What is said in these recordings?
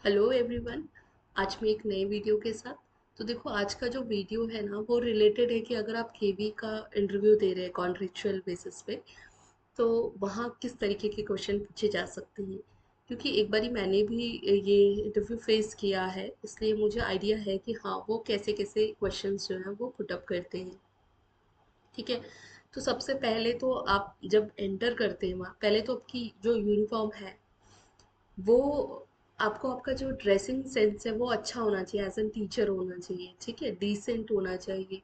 Hello everyone. आज मैं एक नए वीडियो के साथ। तो देखो, आज का जो वीडियो है ना, वो रिलेटेड है कि अगर आप केवी का इंटरव्यू दे रहे हैं कॉन्ट्रेक्चुअल बेसिस पे, तो वहाँ किस तरीके के क्वेश्चन पूछे जा सकते हैं। क्योंकि एक बारी मैंने भी ये इंटरव्यू फेस किया है, इसलिए मुझे आइडिया है कि हाँ, वो कैसे कैसे क्वेश्चंस जो हैं वो पुटअप करते हैं। ठीक है। तो सबसे पहले तो आप जब एंटर करते हैं वहाँ, पहले तो आपकी जो यूनिफॉर्म है वो, आपको आपका जो ड्रेसिंग सेंस है वो अच्छा होना चाहिए, एज एन टीचर होना चाहिए। ठीक है, डिसेंट होना चाहिए।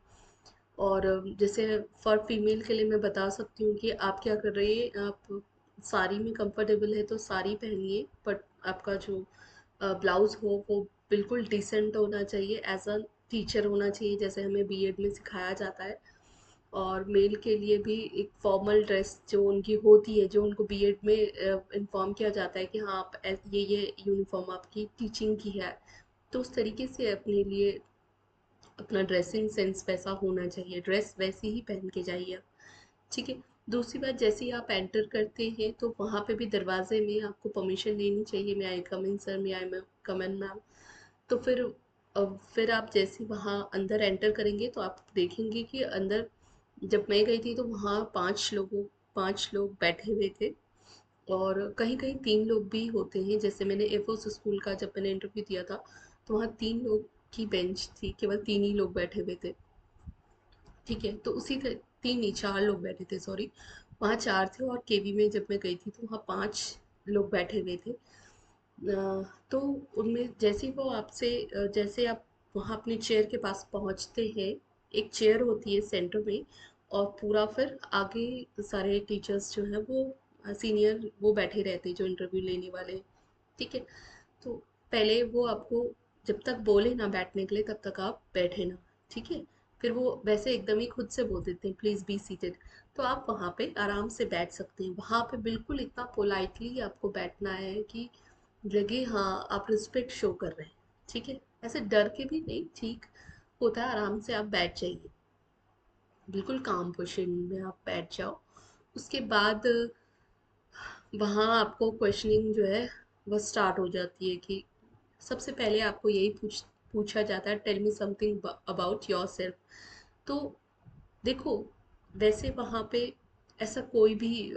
और जैसे फॉर फीमेल के लिए मैं बता सकती हूँ कि आप क्या कर रहे हैं। आप साड़ी में कंफर्टेबल है तो साड़ी पहनिए, बट आपका जो ब्लाउज हो वो बिल्कुल डिसेंट होना चाहिए, एज अ टीचर होना चाहिए, जैसे हमें बीएड में सिखाया जाता है। और मेल के लिए भी एक फॉर्मल ड्रेस जो उनकी होती है, जो उनको बीएड में इन्फॉर्म किया जाता है कि हाँ, आप ये यूनिफॉर्म आपकी टीचिंग की है। तो उस तरीके से अपने लिए अपना ड्रेसिंग सेंस वैसा होना चाहिए, ड्रेस वैसी ही पहन के जाइए आप। ठीक है। दूसरी बात, जैसे ही आप एंटर करते हैं तो वहाँ पे भी दरवाजे में आपको परमिशन लेनी चाहिए, मैं आई कम इन सर, मैं आई कम इन मैम। तो फिर आप जैसे ही वहाँ अंदर एंटर करेंगे तो आप देखेंगे कि अंदर, जब मैं गई थी तो वहाँ 5 लोग बैठे हुए थे। और कहीं कहीं 3 लोग भी होते हैं, जैसे मैंने एफोस स्कूल का जब मैंने इंटरव्यू दिया था, तो वहाँ 3 लोग की बेंच थी, केवल 3 ही लोग बैठे हुए थे। ठीक है। तो उसी तरह 3 नहीं 4 लोग बैठे थे, सॉरी। वहाँ 4 थे, और केवी में जब मैं गई थी तो वहाँ 5 लोग बैठे हुए थे। तो उनमें जैसे ही वो आपसे जैसे आप वहाँ अपनी चेयर के पास पहुँचते हैं, एक चेयर होती है सेंटर में, और पूरा फिर आगे सारे टीचर्स जो हैं वो सीनियर वो बैठे रहते हैं जो इंटरव्यू लेने वाले हैं। ठीक है। तो पहले वो आपको जब तक बोले ना बैठने के लिए तब तक आप बैठे ना। ठीक है। फिर वो वैसे एकदम ही खुद से बोल देते हैं प्लीज़ बी सीटेड। तो आप वहाँ पे आराम से बैठ सकते हैं, वहाँ पे बिल्कुल इतना पोलाइटली आपको बैठना है कि लगे हाँ आप रिस्पेक्ट शो कर रहे हैं। ठीक है। ऐसे डर के भी नहीं, ठीक होता है, आराम से आप बैठ जाइए, बिल्कुल काम पोजीशन में आप बैठ जाओ। उसके बाद वहाँ आपको क्वेश्चनिंग जो है वो स्टार्ट हो जाती है कि सबसे पहले आपको यही पूछा जाता है, tell me something about yourself. तो देखो, वैसे वहाँ पे ऐसा कोई भी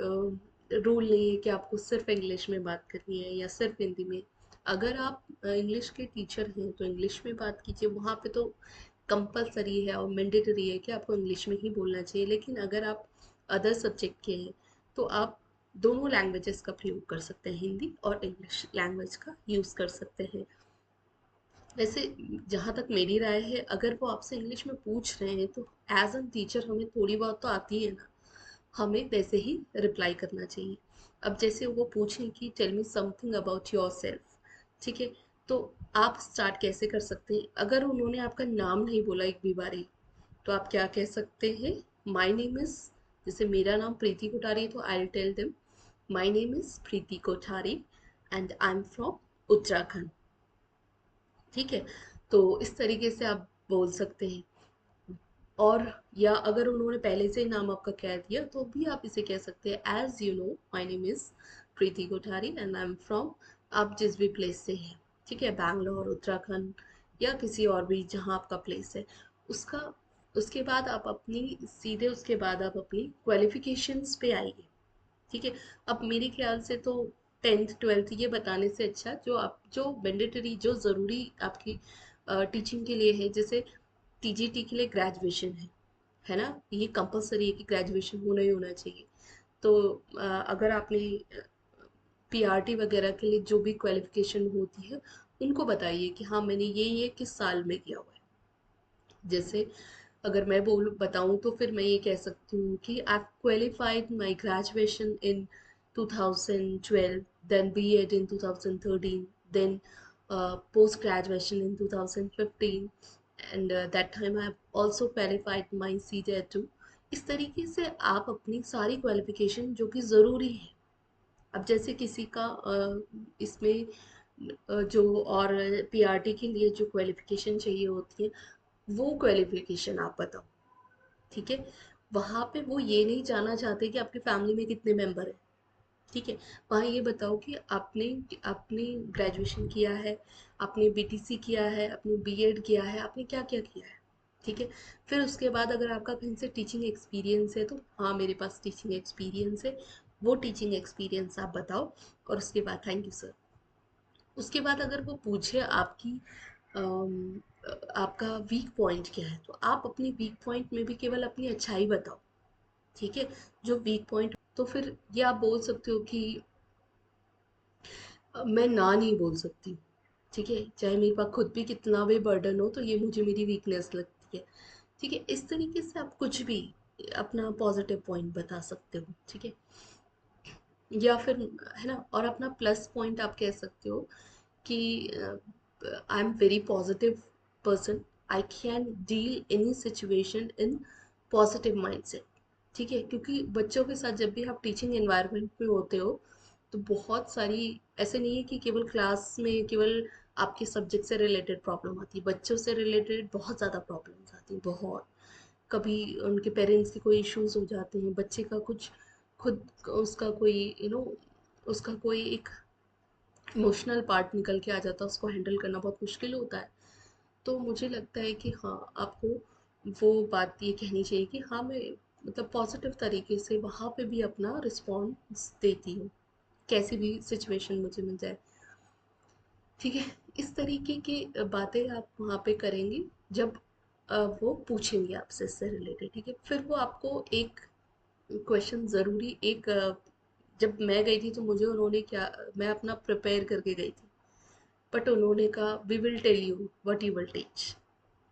रूल नहीं है कि आपको सिर्फ इंग्लिश में बात करनी है या सिर्फ हिंदी में। अगर आप इंग्लिश के टीचर हैं तो इंग्लिश में बात कीजिए, वहाँ पे तो कंपलसरी है और मैंडेटरी है कि आपको इंग्लिश में ही बोलना चाहिए। लेकिन अगर आप अदर सब्जेक्ट के हैं तो आप दोनों लैंग्वेजेस का प्रयोग कर सकते हैं, हिंदी और इंग्लिश लैंग्वेज का यूज़ कर सकते हैं। वैसे जहाँ तक मेरी राय है, अगर वो आपसे इंग्लिश में पूछ रहे हैं तो एज अन टीचर हमें थोड़ी बहुत तो आती है ना, हमें वैसे ही रिप्लाई करना चाहिए। अब जैसे वो पूछें कि tell me something about yourself. ठीक है। तो आप स्टार्ट कैसे कर सकते हैं, अगर उन्होंने आपका नाम नहीं बोला एक भी बारी, तो आप क्या कह सकते हैं, माई नेम इज़, जैसे मेरा नाम प्रीति कोठारी है तो I will tell them my name is Preeti Kothari and I am from Uttarakhand. ठीक है। तो इस तरीके से आप बोल सकते हैं। और या अगर उन्होंने पहले से ही नाम आपका कह दिया तो भी आप इसे कह सकते हैं, as you know my name is Preeti Kothari and I am from, आप जिस भी प्लेस से हैं। ठीक है, बैंगलोर, उत्तराखंड, या किसी और भी जहाँ आपका प्लेस है उसका। उसके बाद आप अपनी सीधे उसके बाद आप अपनी क्वालिफिकेशंस पे आइए। ठीक है। अब मेरे ख्याल से तो 10th 12th ये बताने से अच्छा, जो मैंडेटरी जो ज़रूरी आपकी टीचिंग के लिए है, जैसे टीजीटी के लिए ग्रेजुएशन है ना, ये कंपलसरी है कि ग्रेजुएशन होना ही होना चाहिए। तो अगर आपने पीआरटी वगैरह के लिए जो भी क्वालिफिकेशन होती है उनको बताइए कि हाँ मैंने ये किस साल में किया हुआ है। जैसे अगर मैं बोलूँ बताऊँ तो फिर मैं ये कह सकती हूँ कि आई qualified my graduation in 2012, then B.Ed in 2013, then post graduation in 2015, and that time I have also qualified my CTET too। इस तरीके से आप अपनी सारी क्वालिफिकेशन जो कि ज़रूरी है, अब जैसे किसी का इसमें जो और पीआरटी के लिए जो क्वालिफिकेशन चाहिए होती है वो क्वालिफिकेशन आप बताओ। ठीक है। वहाँ पे वो ये नहीं जानना चाहते कि आपकी फैमिली में कितने मेंबर हैं। ठीक है, वहाँ ये बताओ कि आपने आपने ग्रेजुएशन किया है, आपने बीटीसी किया है, आपने बीएड किया है, आपने क्या क्या किया है। ठीक है, फिर उसके बाद अगर आपका कहीं से टीचिंग एक्सपीरियंस है तो हाँ मेरे पास टीचिंग एक्सपीरियंस है, वो टीचिंग एक्सपीरियंस आप बताओ। और उसके बाद थैंक यू सर। उसके बाद अगर वो पूछे आपकी अम, आपका वीक पॉइंट क्या है, तो आप अपनी वीक पॉइंट में भी केवल अपनी अच्छाई बताओ। ठीक है, जो वीक पॉइंट तो फिर ये आप बोल सकते हो कि मैं ना नहीं बोल सकती। ठीक है, चाहे मेरे पास खुद भी कितना भी बर्डन हो तो ये मुझे मेरी वीकनेस लगती है। ठीक है, इस तरीके से आप कुछ भी अपना पॉजिटिव पॉइंट बता सकते हो। ठीक है, या फिर है ना, और अपना प्लस पॉइंट आप कह सकते हो कि I am very positive person, I can deal any situation in positive mindset. ठीक है, क्योंकि बच्चों के साथ जब भी आप टीचिंग एनवायरनमेंट में होते हो तो बहुत सारी, ऐसे नहीं है कि केवल क्लास में केवल आपके सब्जेक्ट से रिलेटेड प्रॉब्लम आती है, बच्चों से रिलेटेड बहुत ज़्यादा प्रॉब्लम्स आती हैं, बहुत। कभी उनके पेरेंट्स के कोई इश्यूज हो जाते हैं, बच्चे का कुछ खुद उसका कोई उसका कोई एक इमोशनल पार्ट निकल के आ जाता है, उसको हैंडल करना बहुत मुश्किल होता है। तो मुझे लगता है कि हाँ आपको वो बात ये कहनी चाहिए कि हाँ मैं मतलब पॉजिटिव तरीके से वहाँ पे भी अपना रिस्पॉन्स देती हूँ, कैसी भी सिचुएशन मुझे मिल जाए। ठीक है, इस तरीके की बातें आप वहाँ पे करेंगी जब वो पूछेंगे आपसे इससे रिलेटेड। ठीक है, फिर वो आपको एक क्वेश्चन ज़रूरी एक जब मैं गई थी तो मुझे उन्होंने क्या, मैं अपना प्रिपेयर करके गई थी, बट उन्होंने कहा we will tell you what you will teach.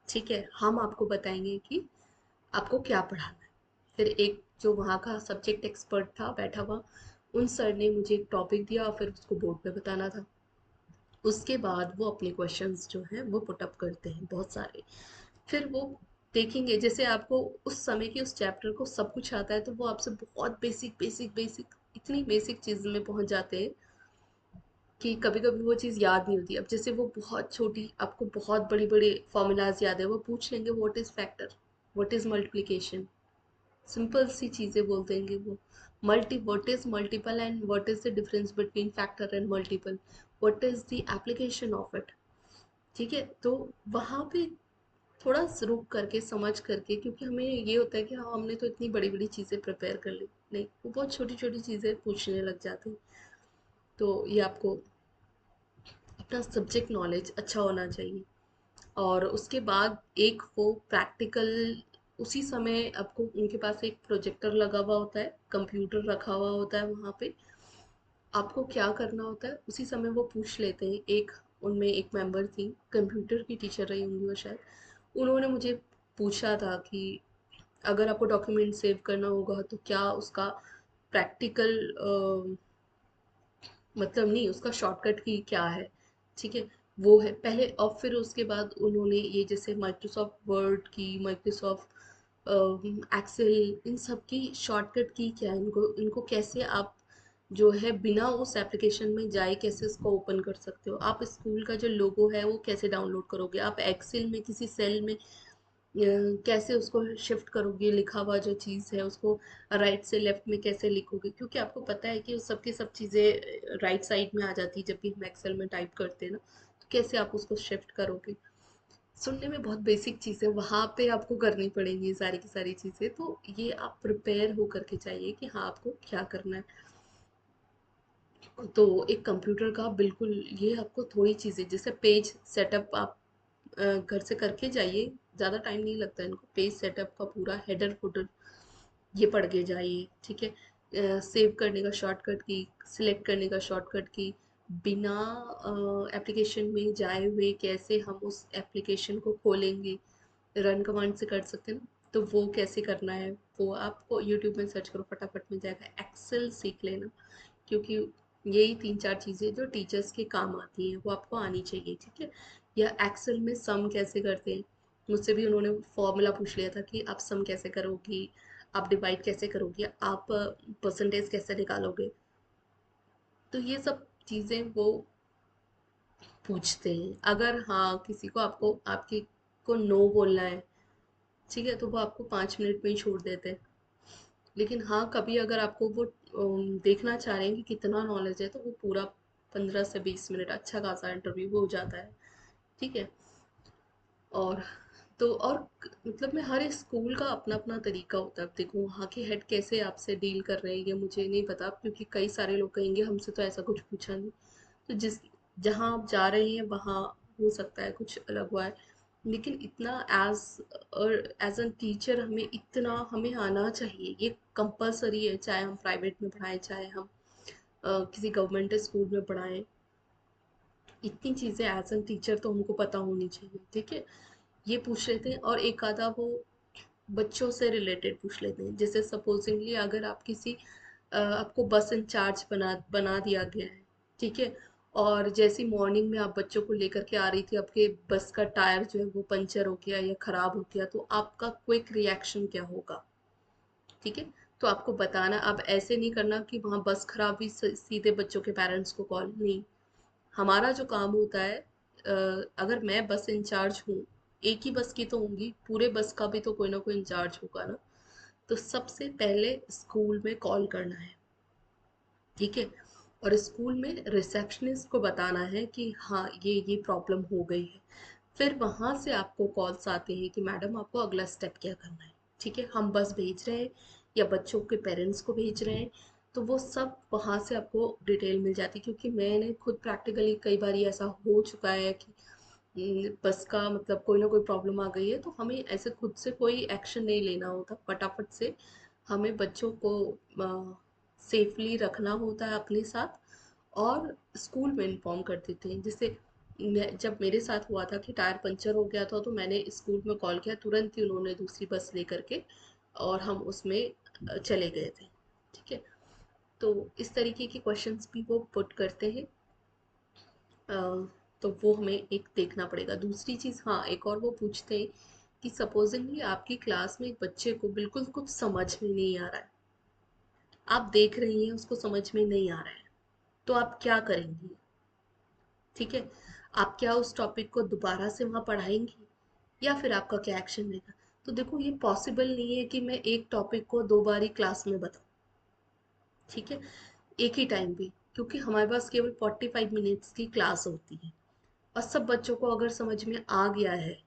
ठीक है, हम आपको बताएंगे कि आपको क्या पढ़ाना है। फिर एक जो वहाँ का सब्जेक्ट एक्सपर्ट था बैठा हुआ, उन सर ने मुझे एक टॉपिक दिया और फिर उसको बोर्ड पे बताना था। उसके बाद वो अपने क्वेश्चंस जो हैं वो पुट अप करते हैं बहुत सारे। फिर वो देखेंगे, जैसे आपको उस समय के उस चैप्टर को सब कुछ आता है तो वो आपसे बहुत बेसिक बेसिक बेसिक इतनी बेसिक चीज़ में पहुंच जाते हैं कि कभी कभी वो चीज़ याद नहीं होती। अब जैसे वो बहुत छोटी, आपको बहुत बड़ी बड़ी फॉर्मूलाज याद है, वो पूछ लेंगे what is factor, what is multiplication, simple सी चीज़ें बोल देंगे वो। Multi what is multiple and what is the difference between factor and multiple, what is the application of it. ठीक है, तो वहाँ पे थोड़ा रुक करके समझ करके, क्योंकि हमें ये होता है कि हाँ हमने तो इतनी बड़ी बड़ी चीज़ें प्रिपेयर कर ली, नहीं वो बहुत छोटी छोटी चीज़ें पूछने लग जाते हैं। तो ये आपको अपना सब्जेक्ट नॉलेज अच्छा होना चाहिए। और उसके बाद एक वो प्रैक्टिकल, उसी समय आपको उनके पास एक प्रोजेक्टर लगा हुआ होता है, कंप्यूटर रखा हुआ होता है वहाँ पे। आपको क्या करना होता है उसी समय वो पूछ लेते हैं। एक उनमें एक मेंबर थी, कंप्यूटर की टीचर रही होंगी वो शायद, उन्होंने मुझे पूछा था कि अगर आपको डॉक्यूमेंट सेव करना होगा तो क्या उसका प्रैक्टिकल मतलब नहीं, उसका शॉर्टकट की क्या है। ठीक है, वो है पहले, और फिर उसके बाद उन्होंने ये जैसे माइक्रोसॉफ्ट वर्ड की, माइक्रोसॉफ्ट एक्सेल, इन सब की शॉर्टकट की क्या है, इनको इनको कैसे आप जो है बिना उस एप्लीकेशन में जाए कैसे उसको ओपन कर सकते हो। आप स्कूल का जो लोगो है वो कैसे डाउनलोड करोगे, आप एक्सेल में किसी सेल में कैसे उसको शिफ्ट करोगे, लिखा हुआ जो चीज़ है उसको राइट से लेफ्ट में कैसे लिखोगे, क्योंकि आपको पता है कि उस सब की सब चीज़ें राइट साइड में आ जाती है जब भी हम एक्सेल में टाइप करते हैं ना, तो कैसे आप उसको शिफ्ट करोगे। सुनने में बहुत बेसिक चीज़ें वहाँ पे आपको करनी पड़ेंगी ये सारी की सारी चीज़ें, तो ये आप प्रिपेयर हो करके चाहिए कि हाँ आपको क्या करना है। तो एक कंप्यूटर का बिल्कुल, ये आपको थोड़ी चीज़ें जैसे पेज सेटअप आप घर से करके जाइए, ज़्यादा टाइम नहीं लगता इनको, पेज सेटअप का पूरा हेडर फुटर ये पढ़ के जाइए। ठीक है, सेव करने का शॉर्टकट की, सिलेक्ट करने का शॉर्टकट की, बिना एप्लीकेशन में जाए हुए कैसे हम उस एप्लीकेशन को खोलेंगे, रन कमांड से कर सकते हैं ना, तो वो कैसे करना है वो आपको यूट्यूब में सर्च करो फटाफट मिल जाएगा। एक्सेल सीख लेना, क्योंकि यही तीन चार चीज़ें जो टीचर्स के काम आती हैं वो आपको आनी चाहिए। ठीक है, या एक्सेल में सम कैसे करते हैं, मुझसे भी उन्होंने फॉर्मूला पूछ लिया था कि आप सम कैसे करोगी, आप डिवाइड कैसे करोगी, आप परसेंटेज कैसे निकालोगे। तो ये सब चीज़ें वो पूछते हैं। अगर हाँ किसी को आपको आपकी को नो बोलना है, ठीक है, तो वो आपको 5 मिनट में ही छोड़ देते हैं। लेकिन हाँ कभी अगर आपको वो देखना चाह रहे हैं कि कितना नॉलेज है, तो वो पूरा 15 से 20 मिनट अच्छा खासा इंटरव्यू हो जाता है। ठीक है। और तो और मतलब मैं हर स्कूल का अपना अपना तरीका होता है। अब देखो वहाँ के हेड कैसे आपसे डील कर रहे हैं ये मुझे नहीं पता, क्योंकि कई सारे लोग कहेंगे हमसे तो ऐसा कुछ पूछा नहीं। तो जिस जहाँ आप जा रहे हैं वहाँ हो सकता है कुछ अलग हुआ है, लेकिन इतना एज एन टीचर हमें आना चाहिए, ये कंपलसरी है, चाहे हम प्राइवेट में पढ़ाएं चाहे हम किसी गवर्नमेंट स्कूल में पढ़ाएं। इतनी चीज़ें एज एन टीचर तो हमको पता होनी चाहिए। ठीक है। ये पूछ लेते हैं, और एक आधा वो बच्चों से रिलेटेड पूछ लेते हैं। जैसे सपोजिंगली अगर आप आपको बस इंचार्ज बना दिया गया है। ठीक है। और जैसी मॉर्निंग में आप बच्चों को लेकर के आ रही थी, आपके बस का टायर जो है वो पंचर हो गया या खराब हो गया, तो आपका क्विक रिएक्शन क्या होगा। ठीक है। तो आपको बताना, आप ऐसे नहीं करना कि वहाँ बस खराब हुई सीधे बच्चों के पेरेंट्स को कॉल नहीं। हमारा जो काम होता है, अगर मैं बस इंचार्ज हूँ, एक ही बस की तो होंगी, पूरे बस का भी तो कोई ना कोई इंचार्ज होगा ना। तो सबसे पहले स्कूल में कॉल करना है। ठीक है। और स्कूल में रिसेप्शनिस्ट को बताना है कि हाँ ये प्रॉब्लम हो गई है। फिर वहाँ से आपको कॉल्स आते हैं कि मैडम आपको अगला स्टेप क्या करना है। ठीक है। हम बस भेज रहे हैं या बच्चों के पेरेंट्स को भेज रहे हैं, तो वो सब वहाँ से आपको डिटेल मिल जाती है। क्योंकि मैंने खुद प्रैक्टिकली कई बार ऐसा हो चुका है कि बस का मतलब कोई ना कोई प्रॉब्लम आ गई है, तो हमें ऐसे खुद से कोई एक्शन नहीं लेना होता, फटाफट से हमें बच्चों को सेफली रखना होता है अपने साथ, और स्कूल में इन्फॉर्म कर देते हैं। जैसे जब मेरे साथ हुआ था कि टायर पंचर हो गया था, तो मैंने स्कूल में कॉल किया, तुरंत ही उन्होंने दूसरी बस लेकर के और हम उसमें चले गए थे। ठीक है। तो इस तरीके के क्वेश्चंस भी वो पुट करते हैं। अ, तो वो हमें एक देखना पड़ेगा। दूसरी चीज़, हाँ एक और वो पूछते हैं कि सपोजिंगली आपकी क्लास में एक बच्चे को बिल्कुल कुछ समझ में नहीं आ रहा है, आप देख रही हैं उसको समझ में नहीं आ रहा है, तो आप क्या करेंगी। ठीक है। आप क्या उस टॉपिक को दोबारा से वहाँ पढ़ाएंगी, या फिर आपका क्या एक्शन रहेगा। तो देखो ये पॉसिबल नहीं है कि मैं एक टॉपिक को 2 बार ही क्लास में बताऊँ। ठीक है। एक ही टाइम पे, क्योंकि हमारे पास केवल 45 मिनट्स की क्लास होती है, और सब बच्चों को अगर समझ में आ गया है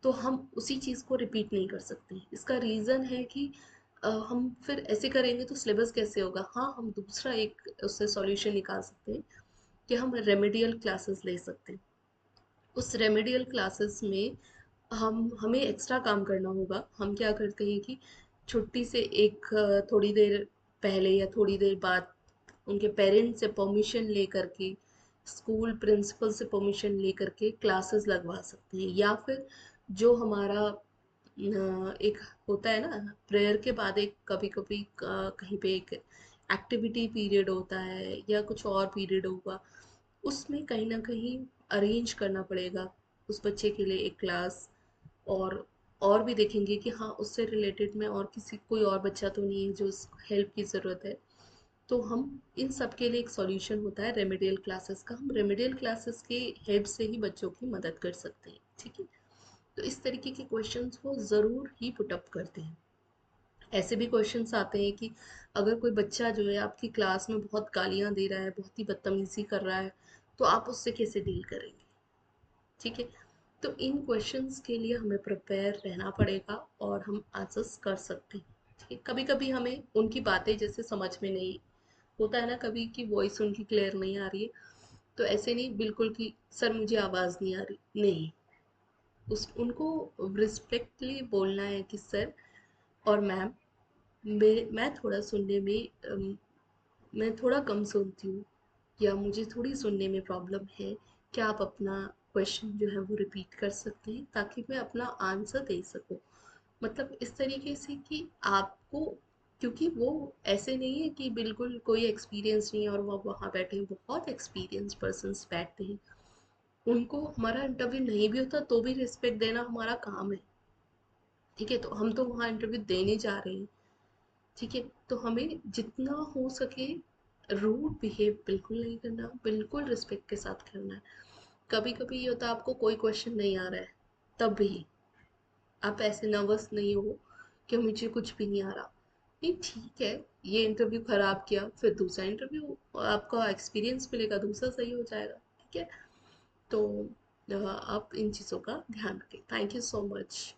तो हम उसी चीज़ को रिपीट नहीं कर सकते। इसका रीज़न है कि हम फिर ऐसे करेंगे तो सिलेबस कैसे होगा। हाँ हम दूसरा एक उससे सॉल्यूशन निकाल सकते हैं कि हम रेमेडियल क्लासेस ले सकते हैं। उस रेमेडियल क्लासेस में हमें एक्स्ट्रा काम करना होगा। हम क्या करते हैं कि छुट्टी से थोड़ी देर पहले या थोड़ी देर बाद उनके पेरेंट्स से परमिशन लेकर के, स्कूल प्रिंसिपल से परमिशन लेकर के क्लासेस लगवा सकते हैं। या फिर जो हमारा एक होता है ना, प्रेयर के बाद एक कभी कभी कहीं पे एक एक्टिविटी पीरियड होता है या कुछ और पीरियड होगा, उसमें कहीं न कहीं अरेंज करना पड़ेगा उस बच्चे के लिए एक क्लास। और और भी देखेंगे कि हाँ उससे रिलेटेड में और किसी कोई और बच्चा तो नहीं है जो हेल्प की ज़रूरत है। तो हम इन सब के लिए एक सॉल्यूशन होता है रेमेडियल क्लासेस का, हम रेमेडियल क्लासेस की हेल्प से ही बच्चों की मदद कर सकते हैं। ठीक है। तो इस तरीके के क्वेश्चंस वो ज़रूर ही पुट अप करते हैं। ऐसे भी क्वेश्चंस आते हैं कि अगर कोई बच्चा जो है आपकी क्लास में बहुत गालियां दे रहा है, बहुत ही बदतमीजी कर रहा है, तो आप उससे कैसे डील करेंगे। ठीक है। तो इन क्वेश्चंस के लिए हमें प्रिपेयर रहना पड़ेगा और हम आंसर्स कर सकते हैं। ठीक है। कभी कभी हमें उनकी बातें जैसे समझ में नहीं होता है ना, कभी की वॉइस उनकी क्लियर नहीं आ रही है, तो ऐसे नहीं बिल्कुल कि सर मुझे आवाज़ नहीं आ रही, नहीं, उस उनको रिस्पेक्टली बोलना है कि सर और मैम, मैं थोड़ा सुनने में मैं थोड़ा कम सुनती हूँ, या मुझे थोड़ी सुनने में प्रॉब्लम है, क्या आप अपना क्वेश्चन जो है वो रिपीट कर सकते हैं ताकि मैं अपना आंसर दे सकूँ। मतलब इस तरीके से कि आपको, क्योंकि वो ऐसे नहीं है कि बिल्कुल कोई एक्सपीरियंस नहीं है और वो वहाँ बैठे हैं, बहुत एक्सपीरियंस पर्सन्स बैठते हैं, उनको हमारा इंटरव्यू नहीं भी होता तो भी रिस्पेक्ट देना हमारा काम है। ठीक है। तो हम तो वहाँ इंटरव्यू देने जा रहे हैं। ठीक है। तो हमें जितना हो सके रूड बिहेव बिल्कुल नहीं करना, बिल्कुल रिस्पेक्ट के साथ करना है। कभी कभी ये होता है आपको कोई क्वेश्चन नहीं आ रहा है, तब भी आप ऐसे नर्वस नहीं हो कि मुझे कुछ भी नहीं आ रहा, नहीं ठीक है, ये इंटरव्यू खराब किया फिर दूसरा इंटरव्यू, आपका एक्सपीरियंस मिलेगा, दूसरा सही हो जाएगा। ठीक है। तो आप इन चीज़ों का ध्यान रखें। Thank you so much.